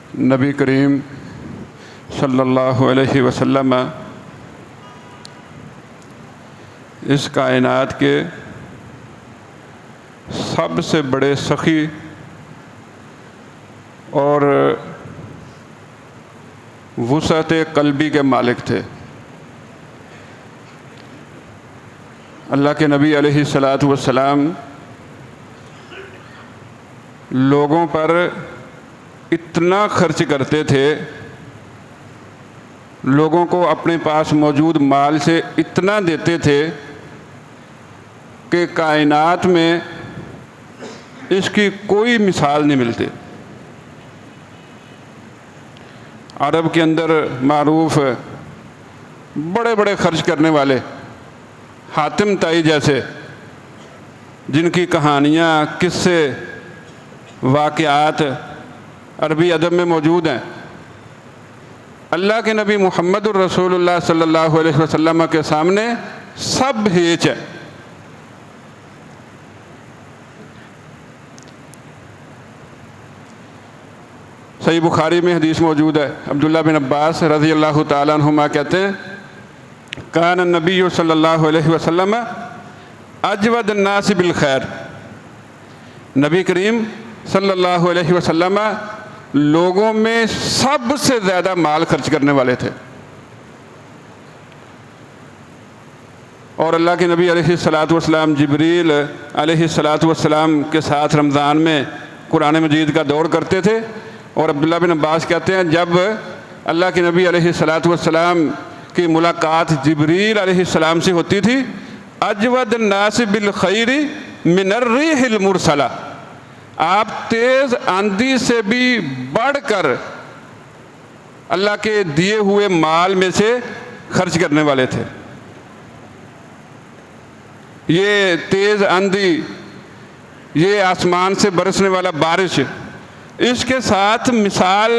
नबी करीम सल्लल्लाहु अलैहि वसल्लम इस कायनात के सबसे बड़े सखी और वुसअत क़ल्बी के मालिक थे। अल्लाह के नबी अलैहिस्सलातु वस्सलाम लोगों पर इतना खर्च करते थे, लोगों को अपने पास मौजूद माल से इतना देते थे कि कायनात में इसकी कोई मिसाल नहीं मिलती। अरब के अंदर मारूफ बड़े बड़े खर्च करने वाले हातिम ताई जैसे, जिनकी कहानियाँ, किस्से, वाक़यात अरबी अदब में मौजूद हैं, अल्लाह के नबी मुहम्मदुर रसूलुल्लाह सल्लल्लाहु अलैहि वसल्लम के सामने सब हेच है। सही बुखारी में हदीस मौजूद है। अब्दुल्लाह बिन अब्बास रज़ी अल्लाह तआला अन्हुमा कहते हैं, कान नबी सल्लल्लाहु अलैहि वसल्लम अजवद नास बिल खैर। नबी करीम सल्लल्लाहु अलैहि वसल्लम लोगों में सबसे ज़्यादा माल खर्च करने वाले थे। और अल्लाह के नबी अलैहिस्सलातु वस्सलाम जिब्रील अलैहिस्सलातु वस्सलाम के साथ रमज़ान में कुरान मजीद का दौर करते थे। और अब्दुल्लाह बिन अब्बास कहते हैं, जब अल्लाह के नबी अलैहिस्सलातु वस्सलाम की मुलाकात जिब्रील अलैहिस्सलाम से होती थी, अजवद नास बिल खैरी मिनर रिहिल मुरसला, आप तेज़ आंधी से भी बढ़कर अल्लाह के दिए हुए माल में से खर्च करने वाले थे। ये तेज़ आंधी, ये आसमान से बरसने वाला बारिश, इसके साथ मिसाल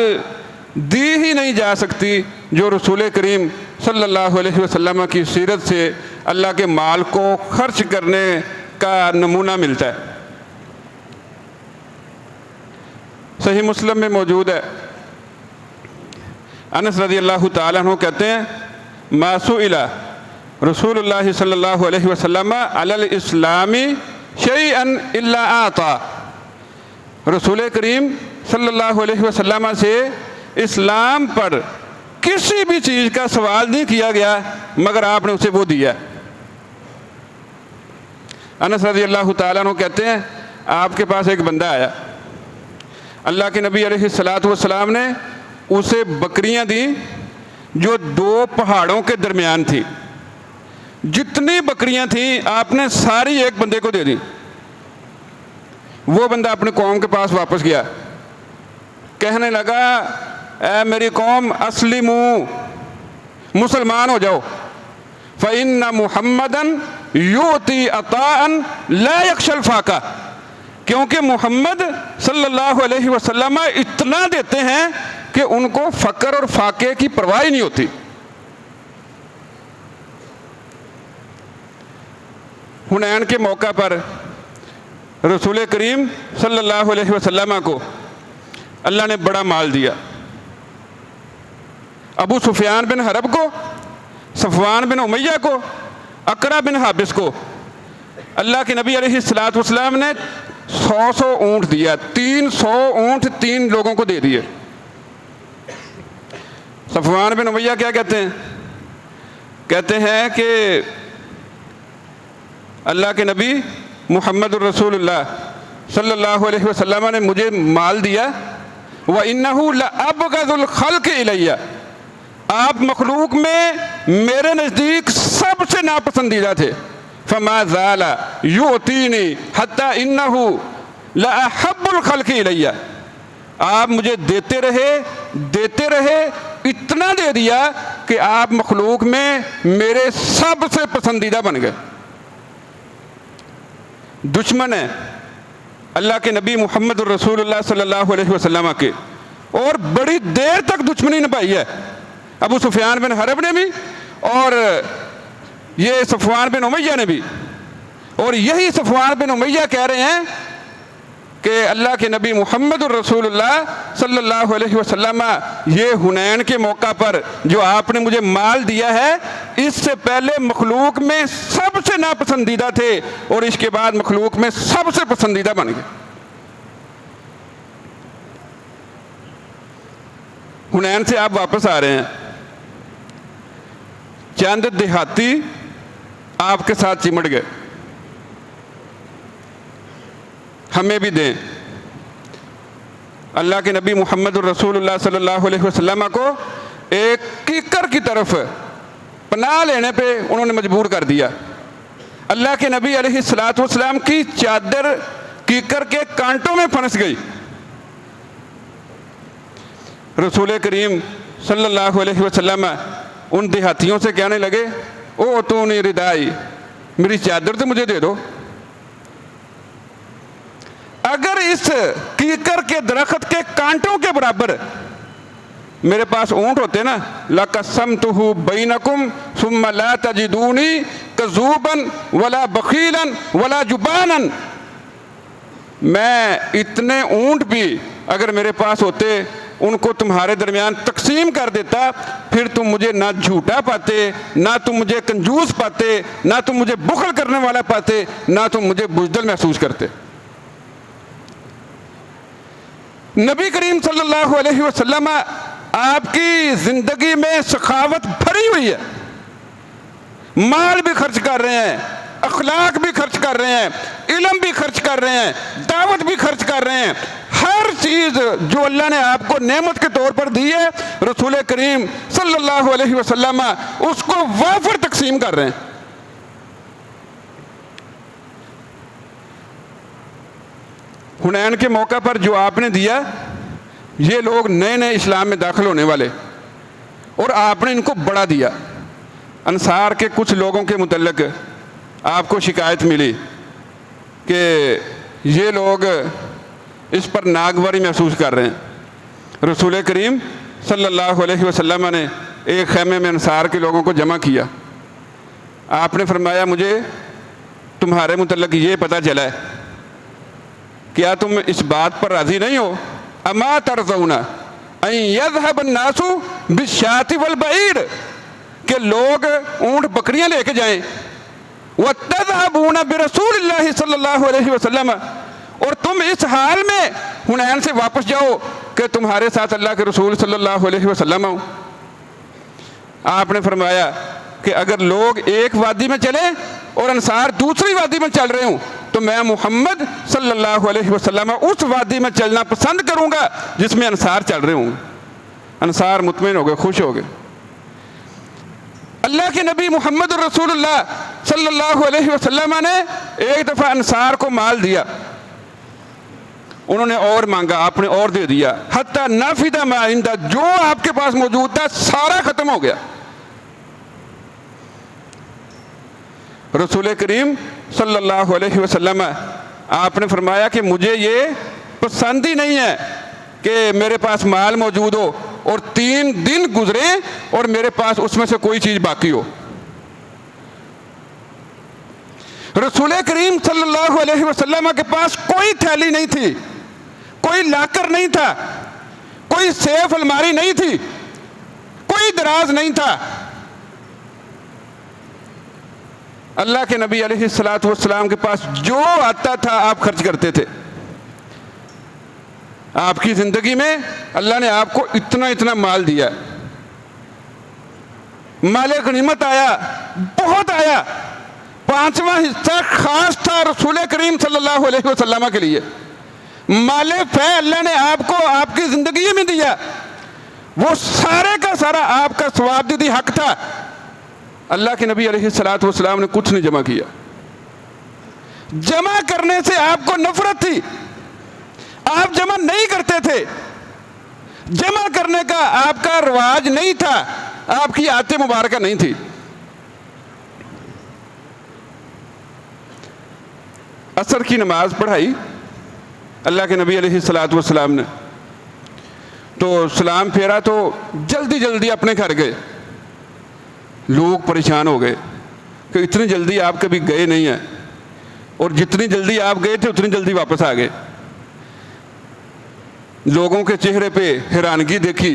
दी ही नहीं जा सकती जो रसूल करीम सल्लल्लाहु अलैहि वसल्लम की सीरत से अल्लाह के माल को खर्च करने का नमूना मिलता है। सही मुस्लिम में मौजूद है, अनस रज़ी अल्लाह तआला अन्हु कहते हैं, मासुइला रसूलुल्लाह सल्लल्लाहु अलैहि वसल्लम अलल इस्लामी शैअन इल्ला आता। रसूल करीम सल्लल्लाहु अलैहि वसल्लम से इस्लाम पर किसी भी चीज़ का सवाल नहीं किया गया मगर आपने उसे वो दिया। अनस रज़ी अल्लाह तआला अन्हु कहते हैं, आपके पास एक बंदा आया, अल्लाह के नबी अलैहिस्सलातु वस्सलाम ने उसे बकरियां दी जो दो पहाड़ों के दरमियान थी। जितनी बकरियां थी आपने सारी एक बंदे को दे दी। वो बंदा अपने कौम के पास वापस गया, कहने लगा, ऐ मेरी कौम, अस्लिमू, मुसलमान हो जाओ, फ़इन्ना मुहम्मदन युती अताअन ला यख्शल फाका, क्योंकि मोहम्मद सल्लल्लाहु अलैहि वसल्लम इतना देते हैं कि उनको फ़क्र और फाके की परवाह ही नहीं होती। हुनैन के मौका पर रसूल करीम सल्लल्लाहु अलैहि वसल्लम को अल्लाह ने बड़ा माल दिया। अबू सुफियान बिन हरब को, सफ़वान बिन उमैया को, अकरा बिन हाबिस को अल्लाह के नबी अलैहिस्सलातु वस्सलाम ने 100 ऊँट दिया। 300 ऊँट 3 लोगों को दे दिए। सफ़वान बिन उमैया क्या कहते हैं? कहते हैं कि अल्लाह के नबी मुहम्मदुर रसूलुल्लाह सल्लल्लाहु अलैहि वसल्लम ने मुझे माल दिया, व इन्नहु लअबगज़ुल खल्क़ इलैया, आप मखलूक में मेरे नज़दीक सबसे नापसंदीदा थे। फमा ज़ाला युतीनी हत्ता इन्नहु लअहब्बुल खल्क़ इलैया, आप मुझे देते रहे, इतना दे दिया कि आप मखलूक में मेरे सबसे पसंदीदा बन गए। दुश्मन है अल्लाह के नबी मुहम्मद रसूलुल्लाह सल्लल्लाहु अलैहि वसल्लम के, और बड़ी देर तक दुश्मनी निभाई है अबू सुफियान बिन हरब ने भी और ये सफ़वान बिन उमैया ने भी। और यही सफ़वान बिन उमैया कह रहे हैं कि अल्लाह के नबी मोहम्मद रसूलुल्लाह सल्लल्लाहु अलैहि वसल्लम, ये हुनैन के मौका पर जो आपने मुझे माल दिया है, इससे पहले मखलूक में सबसे नापसंदीदा थे और इसके बाद मखलूक में सबसे पसंदीदा बन गए। हुनैन से आप वापस आ रहे हैं, चंद देहाती आपके साथ चिमट गए, हमें भी दें। अल्लाह के नबी मोहम्मद रसूलुल्लाह सल्लल्लाहु अलैहि वसल्लम को एक कीकर की तरफ पनाह लेने पे उन्होंने मजबूर कर दिया। अल्लाह के नबी अलैहिस्सलातु वस्सलाम की चादर कीकर के कांटों में फंस गई। रसूल करीम सल्लल्लाहु अलैहि वसल्लम उन देहातियों से कहने लगे, ओ तो नहीं रिदाई, मेरी चादर तो मुझे दे दो। अगर इस कीकर के दरख्त के कांटों के बराबर मेरे पास ऊंट होते ना, लक़स्समतुहु बैनकुम सुम्मा ला तजिदूनी कज़ूबन वला बखीलन वला जुबानन, मैं इतने ऊंट भी अगर मेरे पास होते उनको तुम्हारे दरमियान तकसीम कर देता, फिर तुम मुझे ना झूठा पाते, ना तुम मुझे कंजूस पाते, ना तुम मुझे बुखल करने वाला पाते, ना तुम मुझे बुज़दिल महसूस करते। नबी करीम सल्लल्लाहु अलैहि वसल्लम आपकी जिंदगी में सखावत भरी हुई है, माल भी खर्च कर रहे हैं, अखलाक भी खर्च कर रहे हैं, इल्म भी खर्च कर रहे हैं, दावत भी खर्च कर रहे हैं। हर चीज जो अल्लाह ने आपको नेमत के तौर पर दी है, रसूल करीम सल्लल्लाहु अलैहि वसल्लम उसको वाफर तकसीम कर रहे हैं। हुनैन के मौका पर जो आपने दिया, ये लोग नए नए इस्लाम में दाखिल होने वाले, और आपने इनको बड़ा दिया। अंसार के कुछ लोगों के मुतल्लिक आपको शिकायत मिली कि ये लोग इस पर नागवारी महसूस कर रहे हैं। रसूल करीम सल्लल्लाहु अलैहि वसल्लम ने एक खैमे में अंसार के लोगों को जमा किया। आपने फरमाया, मुझे तुम्हारे मुतल्लिक ये पता चला है, क्या तुम इस बात पर राज़ी नहीं हो, अमा तरज़ौना अन यज़हब अन्नासु बिश्शाति वल बईर, के लोग ऊँट बकरियां लेके जाएं, व तज़हबूना बिरसूलिल्लाहि सल्लल्लाहु अलैहि वसल्लम, और तुम इस हाल में हुनैन से वापस जाओ कि तुम्हारे साथ अल्लाह के रसूल सल्लल्लाहु अलैहि वसल्लम हो। आपने फरमाया कि अगर लोग एक वादी में चले और अंसार दूसरी वादी में चल रहे हूँ, तो मैं मोहम्मद सल्लल्लाहु अलैहि वसल्लम उस वादी में चलना पसंद करूँगा जिसमें अंसार चल रहे होंगे। अंसार मुतमईन हो गए, खुश हो गए। अल्लाह के नबी मोहम्मद रसूलुल्लाह सल्लल्लाहु अलैहि वसल्लम ने एक दफ़ा अंसार को माल दिया, उन्होंने और मांगा, आपने और दे दिया। हत्ता नाफिदा मा इंदा, जो आपके पास मौजूद था सारा खत्म हो गया। रसूल करीम सल्लल्लाहु अलैहि वसल्लम आपने फरमाया कि मुझे ये पसंद ही नहीं है कि मेरे पास माल मौजूद हो और 3 दिन गुजरे और मेरे पास उसमें से कोई चीज़ बाकी हो। रसूल करीम सल्लल्लाहु अलैहि वसल्लम के पास कोई थैली नहीं थी, कोई लाकर नहीं था, कोई सेफ अलमारी नहीं थी, कोई दराज नहीं था। अल्लाह के नबी अलैहिस्सलातु वस्सलाम के पास जो आता था आप खर्च करते थे। आपकी ज़िंदगी में अल्लाह ने आपको इतना इतना माल दिया, माल गनीमत आया, बहुत आया। 5वां हिस्सा खास था रसूल करीम सल्लल्लाहु अलैहि वसल्लम के लिए। माल फै अल्लाह ने आपको आपकी ज़िंदगी में दिया, वो सारे का सारा आपका सवाबदीदी हक था। अल्लाह के नबी अलैहिस्सलातु वस्सलाम ने कुछ नहीं जमा किया। जमा करने से आपको नफरत थी, आप जमा नहीं करते थे। जमा करने का आपका रिवाज नहीं था, आपकी आदत मुबारक नहीं थी। असर की नमाज पढ़ाई अल्लाह के नबी अलैहिस्सलातु वस्सलाम ने, तो सलाम फेरा तो जल्दी जल्दी अपने घर गए। लोग परेशान हो गए कि इतनी जल्दी आप कभी गए नहीं हैं, और जितनी जल्दी आप गए थे उतनी जल्दी वापस आ गए। लोगों के चेहरे पे हैरानगी देखी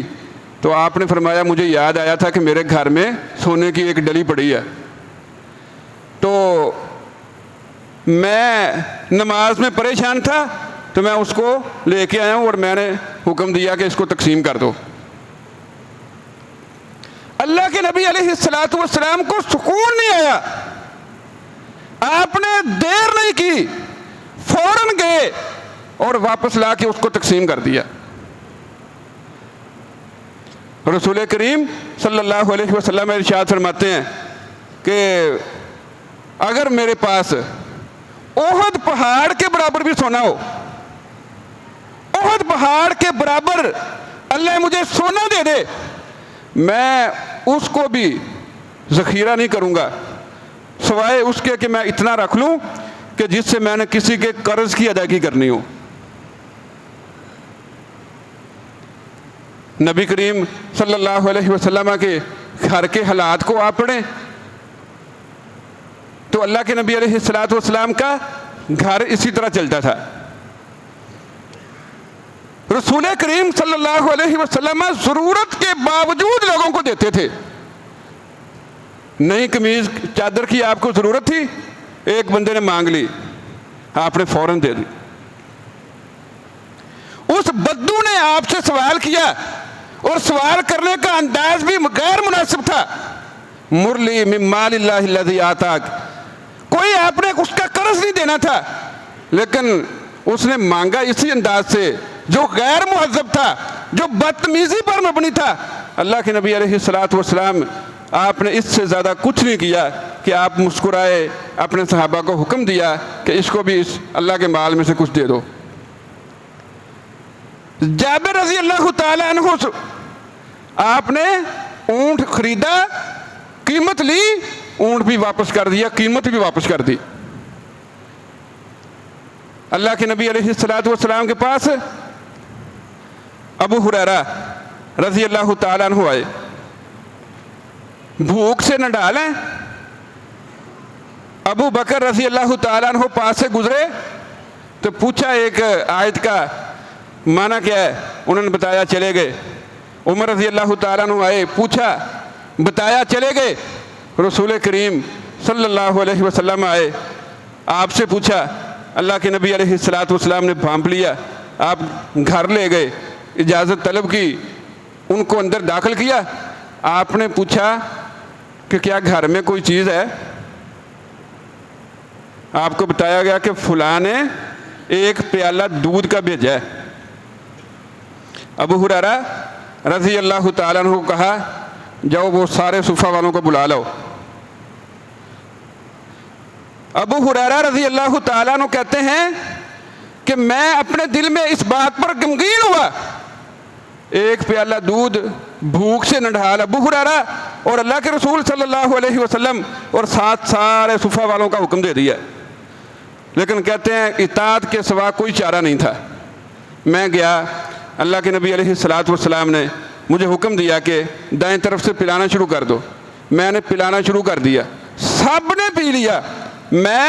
तो आपने फरमाया मुझे याद आया था कि मेरे घर में सोने की एक डली पड़ी है, तो मैं नमाज में परेशान था तो मैं उसको लेके आया हूँ और मैंने हुक्म दिया कि इसको तकसीम कर दो। अल्लाह के नबी अलैहिस्सलातु वस्सलाम को सुकून नहीं आया, आपने देर नहीं की, फौरन गए और वापस ला के उसको तकसीम कर दिया। रसूल करीम सल्लल्लाहु अलैहि वसल्लम इरशाद फरमाते हैं कि अगर मेरे पास ओहद पहाड़ के बराबर भी सोना हो, ओहद पहाड़ के बराबर अल्लाह मुझे सोना दे दे, मैं उसको भी ज़ख़ीरा नहीं करूँगा सिवाय उसके कि मैं इतना रख लूँ कि जिससे मैंने किसी के कर्ज की अदायगी करनी हो। नबी करीम सल्लल्लाहु अलैहि वसल्लम के घर के हालात को आप पढ़ें तो अल्लाह के नबी अलैहिस्सलातु वस्सलाम का घर इसी तरह चलता था। रसूल करीम सल्लल्लाहु अलैहि वसल्लम ज़रूरत के बावजूद लोगों को देते थे। नई कमीज चादर की आपको ज़रूरत थी, एक बंदे ने मांग ली, आपने फौरन दे दी। उस बद्दू ने आपसे सवाल किया और सवाल करने का अंदाज भी गैर मुनासिब था। मुरली मिन मालिल्लाहि लज़ी आताक, कोई आपने उसका कर्ज नहीं देना था, लेकिन उसने मांगा इसी अंदाज से जो गैर मुहज़्ज़ब था, जो बदतमीज़ी पर मबनी था। अल्लाह के नबी अलैहिस्सलातु वस्सलाम आपने इससे ज़्यादा कुछ नहीं किया कि आप मुस्कुराए, अपने सहाबा को हुक्म दिया कि इसको भी इस अल्लाह के माल में से कुछ दे दो। जाबिर रज़ी अल्लाह ताला अन्हु, आपने ऊँट खरीदा, कीमत ली, ऊँट भी वापस कर दिया, कीमत भी वापस कर दी। अल्लाह के नबी अलैहिस्सलातु वस्सलाम के पास अबू हुरैरा रज़ी अल्लाह ताला अन्हु आए, भूख से न डालें। अबू बकर रज़ी अल्लाह ताला अन्हु पास से गुजरे तो पूछा एक आयत का माना क्या है, उन्होंने बताया, चले गए। उमर रज़ी अल्लाह ताला अन्हु आए, पूछा, बताया, चले गए। रसूल करीम सल्लल्लाहु अलैहि वसल्लम आए, आपसे पूछा, अल्लाह के नबी अलैहिस्सलातु वस्सलाम ने भांप लिया, आप घर ले गए, इजाज़त तलब की, उनको अंदर दाखिल किया। आपने पूछा कि क्या घर में कोई चीज़ है? आपको बताया गया कि फलां ने एक प्याला दूध का भेजा है। अबू हुरैरा रज़ी अल्लाह ताला अन्हु को कहा, जाओ वो सारे सुफ़ा वालों को बुला लो। अबू हुरैरा रज़ी अल्लाह ताला अन्हु कहते हैं कि मैं अपने दिल में इस बात पर गमगीन हुआ, एक प्याला दूध भूख से नढाल अबू हुरैरा और अल्लाह के रसूल सल्लल्लाहु अलैहि वसल्लम और साथ सारे सुफ़ा वालों का हुक्म दे दिया। लेकिन कहते हैं इताअत के सिवा कोई चारा नहीं था। मैं गया, अल्लाह के नबी अलैहिस्सलातु वस्सलाम ने मुझे हुक्म दिया कि दाएं तरफ से पिलाना शुरू कर दो। मैंने पिलाना शुरू कर दिया, सब ने पी लिया, मैं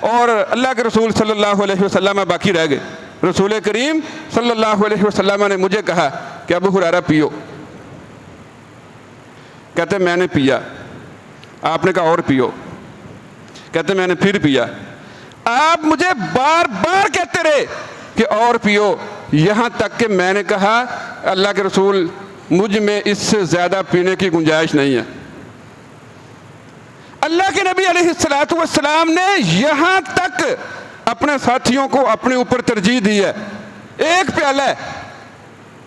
और अल्लाह के रसूल सल्लल्लाहु अलैहि वसल्लम बाकी रह गए। रसूल करीम सल्लल्लाहु अलैहि वसल्लम ने मुझे कहा कि अबू हुरैरा पियो। कहते मैंने पिया। आपने कहा और पियो। कहते मैंने फिर पिया। आप मुझे बार बार कहते रहे कि और पियो, यहाँ तक कि मैंने कहा अल्लाह के रसूल मुझ में इससे ज़्यादा पीने की गुंजाइश नहीं है। अल्लाह के नबी अलैहिस्सलातु वस्सलाम ने यहाँ तक अपने साथियों को अपने ऊपर तरजीह दी है, एक प्याला है।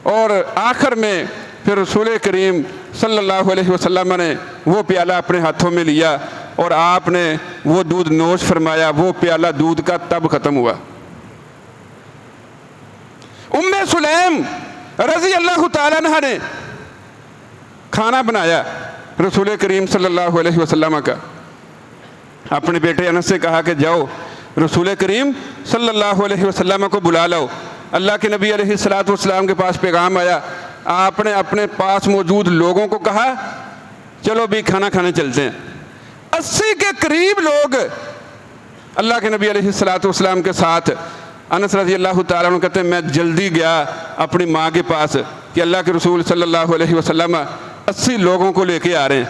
और आखिर में फिर रसूल करीम सल्लल्लाहु अलैहि वसल्लम ने वो प्याला अपने हाथों में लिया और आपने वो दूध नोश फरमाया। वो प्याला दूध का तब ख़त्म हुआ। उम्मे सुलैम रज़ी अल्लाह ताला अन्हा ने खाना बनाया रसूल करीम सल्लल्लाहु अलैहि वसल्लम का। अपने बेटे अनस से कहा कि जाओ रसूल करीम सल्लल्लाहु अलैहि वसल्लम को बुला लो। अल्लाह के नबी अलैहिस्सलातु वस्सलाम के पास पैगाम आया। आपने अपने पास मौजूद लोगों को कहा चलो भी खाना खाने चलते हैं। 80 के करीब लोग अल्लाह के नबी अलैहिस्सलातु वस्सलाम के साथ अनस रज़ी अल्लाह तआला अन्हु कहते हैं मैं जल्दी गया अपनी माँ के पास कि अल्लाह के रसूल सल्लल्लाहु अलैहि वसल्लम 80 लोगों को लेके आ रहे हैं।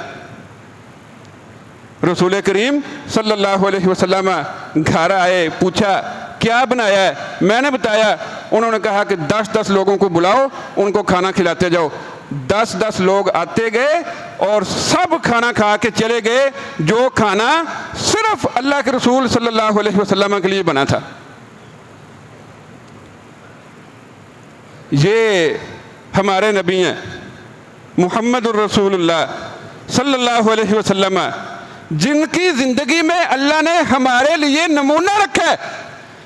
रसूल करीम सल्लल्लाहु अलैहि वसल्लम घर आए, पूछा क्या बनाया है, मैंने बताया। उन्होंने कहा कि 10-10 लोगों को बुलाओ, उनको खाना खिलाते जाओ। 10-10 लोग आते गए और सब खाना खा के चले गए, जो खाना सिर्फ अल्लाह के रसूल सल्लल्लाहु अलैहि वसल्लम के लिए बना था। ये हमारे नबी हैं मुहम्मदुर रसूलुल्लाह सल्लल्लाहु अलैहि वसल्लम, जिनकी ज़िंदगी में अल्लाह ने हमारे लिए नमूना रखा है।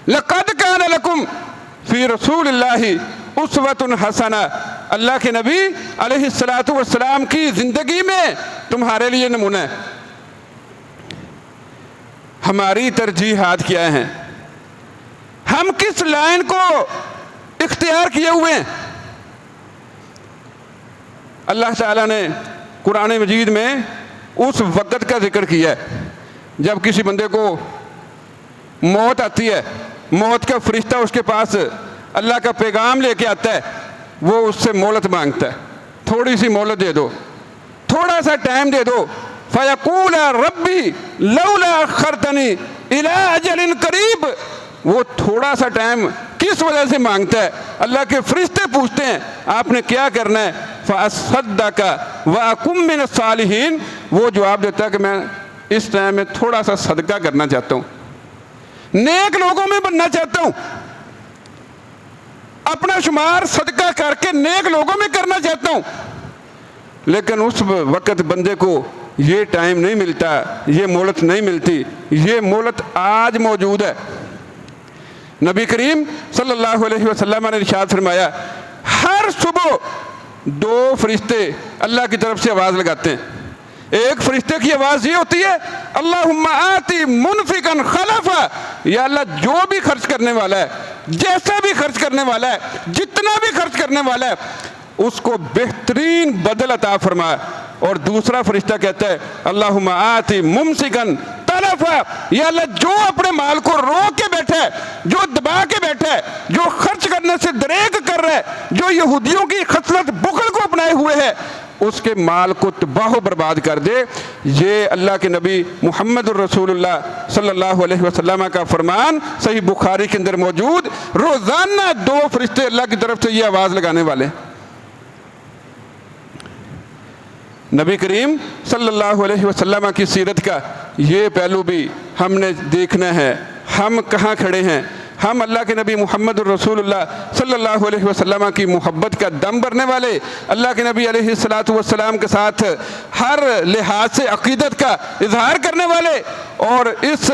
लक़द कान लकुम फ़ी रसूलिल्लाहि उस्वतुन हसना। अल्लाह के नबी अलैहिस्सलातु वस्सलाम की ज़िंदगी में तुम्हारे लिए नमूना है। हमारी तरजीहात क्या हैं, हम किस लाइन को इख्तियार किए हुए हैं। अल्लाह ताला ने कुरान मजीद में उस वक़्त का जिक्र किया है जब किसी बंदे को मौत आती है, मौत का फरिश्ता उसके पास अल्लाह का पैगाम लेके आता है, वो उससे मोहलत मांगता है, थोड़ी सी मोहलत दे दो, थोड़ा सा टाइम दे दो। फ़यक़ूल रब्बी लौला अख़रतनी इला अजलिन करीब। वो थोड़ा सा टाइम किस वजह से मांगता है? अल्लाह के फरिश्ते पूछते हैं आपने क्या करना है? फ़असद्दक़ व अकुम मिनस सालिहीन। वो जवाब देता है कि मैं इस टाइम में थोड़ा सा सदका करना चाहता हूँ, नेक लोगों में बनना चाहता हूँ, अपना शुमार सदका करके नेक लोगों में करना चाहता हूँ। लेकिन उस वक़्त बंदे को ये टाइम नहीं मिलता, ये मोहलत नहीं मिलती। ये मोहलत आज मौजूद है। नबी करीम सल्लल्लाहु अलैहि वसल्लम ने इरशाद फरमाया, हर सुबह 2 फरिश्ते अल्लाह की तरफ से आवाज़ लगाते हैं। एक फरिश्ते की आवाज़ ये होती है, अल्लाहुम्मा आती मुनफिकन खलफा। या अल्लाह जो भी खर्च करने वाला है, जैसा भी खर्च करने वाला है, जितना भी खर्च करने वाला है, उसको बेहतरीन बदल अता फरमा। और दूसरा फरिश्ता कहता है, अल्लाहुम्मा आती मुमसिकन तलफा। या अल्लाह जो अपने माल को रोक के बैठा है, जो दबा के बैठा है, जो खर्च करने से दरेक कर रहा है, जो यहूदियों की खसलत बुखल को अपनाए हुए है, उसके माल को तबाह बर्बाद कर दे। ये अल्लाह के नबी मुहम्मदुर रसूलुल्लाह सल्लल्लाहु अलैहि वसल्लम का फरमान सही बुखारी के अंदर मौजूद। रोज़ाना 2 फरिश्ते अल्लाह की तरफ से ये आवाज़ लगाने वाले। नबी करीम सल्लल्लाहु अलैहि वसल्लम की सीरत का ये पहलू भी हमने देखना है। हम कहाँ खड़े हैं? हम अल्लाह के नबी मुहम्मद रसूलुल्लाह सल्लल्लाहु अलैहि वसल्लम की मोहब्बत का दम भरने वाले, अल्लाह के नबी अलैहिस्सलातु वस्सलाम के साथ हर लिहाज से अक़ीदत का इजहार करने वाले, और इस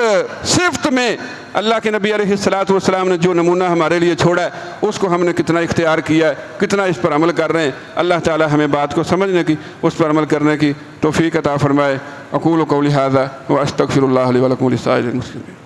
सिफ्त में अल्लाह के नबी अलैहिस्सलातु वस्सलाम ने जो नमूना हमारे लिए छोड़ा है उसको हमने कितना इख्तियार किया है, कितना इस पर अमल कर रहे हैं। अल्लाह ताला हमें बात को समझने की, उस पर अमल करने की तौफ़ीक़ अता फ़रमाए। अक़ूलु क़ौली हाज़ा व अस्तग़फ़िरुल्लाह ली व लकुम व लिस्साइरिल मुस्लिमीन।